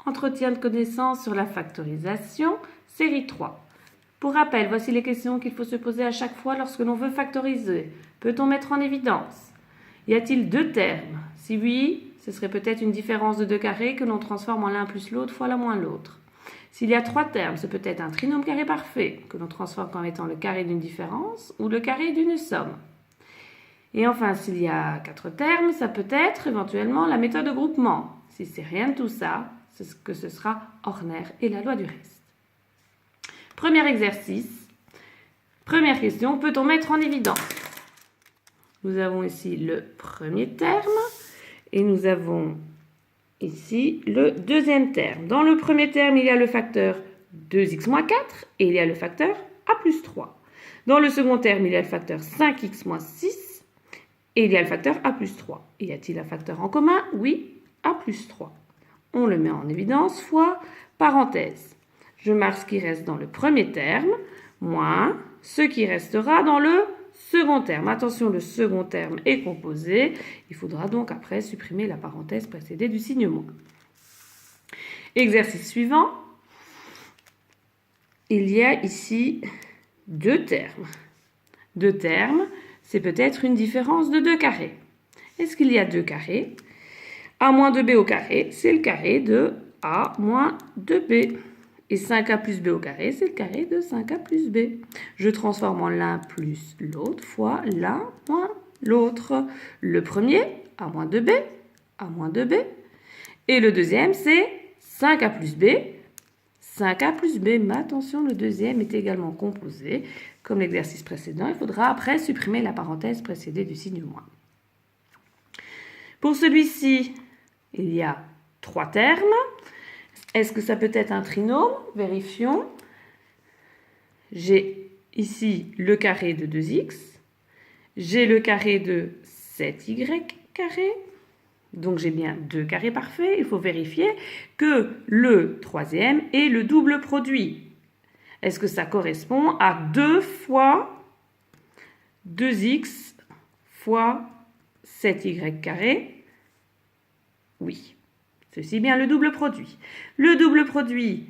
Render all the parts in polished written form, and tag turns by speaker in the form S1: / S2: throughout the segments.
S1: Entretien de connaissances sur la factorisation, série 3. Pour rappel, voici les questions qu'il faut se poser à chaque fois lorsque l'on veut factoriser. Peut-on mettre en évidence? Y a-t-il deux termes? Si oui, ce serait peut-être une différence de deux carrés que l'on transforme en l'un plus l'autre fois la moins l'autre. S'il y a trois termes, c'est peut-être un trinôme carré parfait que l'on transforme comme étant le carré d'une différence ou le carré d'une somme. Et enfin, s'il y a quatre termes, ça peut être éventuellement la méthode de groupement. Si c'est rien de tout ça, c'est que ce sera Horner et la loi du reste. Premier exercice. Première question, peut-on mettre en évidence? Nous avons ici le premier terme et nous avons ici le deuxième terme. Dans le premier terme, il y a le facteur 2x moins 4 et il y a le facteur a plus 3. Dans le second terme, il y a le facteur 5x moins 6 et il y a le facteur a plus 3. Y a-t-il un facteur en commun? Oui, a plus 3. On le met en évidence fois parenthèse. Je marque ce qui reste dans le premier terme, moins ce qui restera dans le second terme. Attention, le second terme est composé. Il faudra donc après supprimer la parenthèse précédée du signe moins. Exercice suivant. Il y a ici deux termes. Deux termes, c'est peut-être une différence de deux carrés. Est-ce qu'il y a deux carrés? A moins 2b au carré, c'est le carré de a moins 2b. Et 5a plus b au carré, c'est le carré de 5a plus b. Je transforme en l'un plus l'autre fois l'un moins l'autre. Le premier, a moins 2b, a moins 2b. Et le deuxième, c'est 5a plus b, 5a plus b. Mais attention, le deuxième est également composé. Comme l'exercice précédent, il faudra après supprimer la parenthèse précédée du signe moins. Pour celui-ci, il y a trois termes. Est-ce que ça peut être un trinôme? Vérifions. J'ai ici le carré de 2x. J'ai le carré de 7y carré. Donc j'ai bien deux carrés parfaits. Il faut vérifier que le troisième est le double produit. Est-ce que ça correspond à 2 fois 2x fois 7y carré? Oui. Ceci est bien le double produit. Le double produit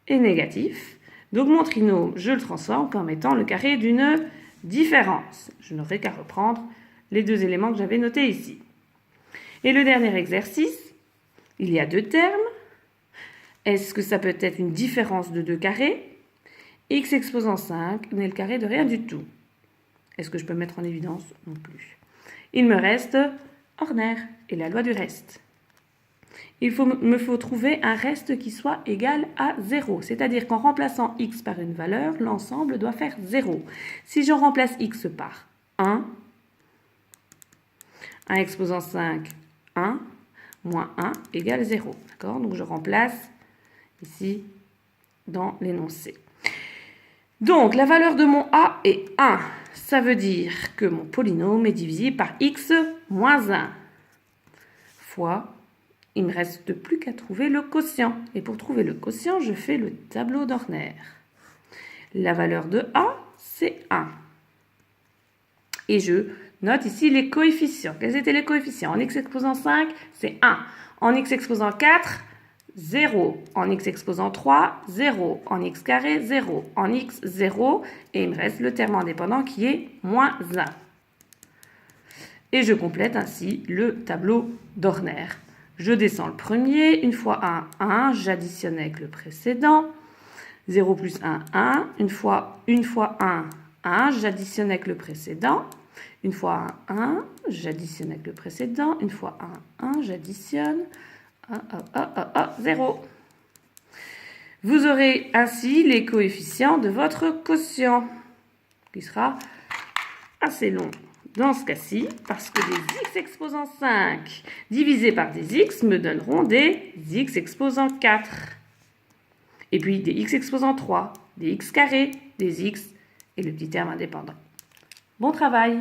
S1: est négatif. Donc mon trinôme, je le transforme comme étant le carré d'une différence. Je n'aurai qu'à reprendre les deux éléments que j'avais notés ici. Et le dernier exercice, il y a deux termes. Est-ce que ça peut être une différence de deux carrés? X exposant 5 n'est le carré de rien du tout. Est-ce que je peux mettre en évidence? Non plus. Il me reste Horner et la loi du reste. Il me faut trouver un reste qui soit égal à 0. C'est-à-dire qu'en remplaçant x par une valeur, l'ensemble doit faire 0. Si je remplace x par 1 exposant 5, 1, moins 1 égale 0. D'accord? Donc je remplace ici dans l'énoncé. Donc la valeur de mon a est 1. Ça veut dire que mon polynôme est divisible par x moins 1 fois... Il ne me reste plus qu'à trouver le quotient. Et pour trouver le quotient, je fais le tableau d'Horner. La valeur de A, c'est 1. Et je note ici les coefficients. Quels étaient les coefficients? En x exposant 5, c'est 1. En x exposant 4, 0. En x exposant 3, 0. En x carré, 0. En x, 0. Et il me reste le terme indépendant qui est moins 1. Et je complète ainsi le tableau d'Horner. Je descends le premier, une fois 1, 1, j'additionne avec le précédent. 0 plus 1, 1. Une fois 1, 1, j'additionne avec le précédent. Une fois 1, 1, j'additionne avec le précédent. Une fois 1, 1, j'additionne. 0. Vous aurez ainsi les coefficients de votre quotient, qui sera assez long. Dans ce cas-ci, parce que des x exposant 5 divisés par des x me donneront des x exposant 4. Et puis des x exposant 3, des x carrés, des x et le petit terme indépendant. Bon travail!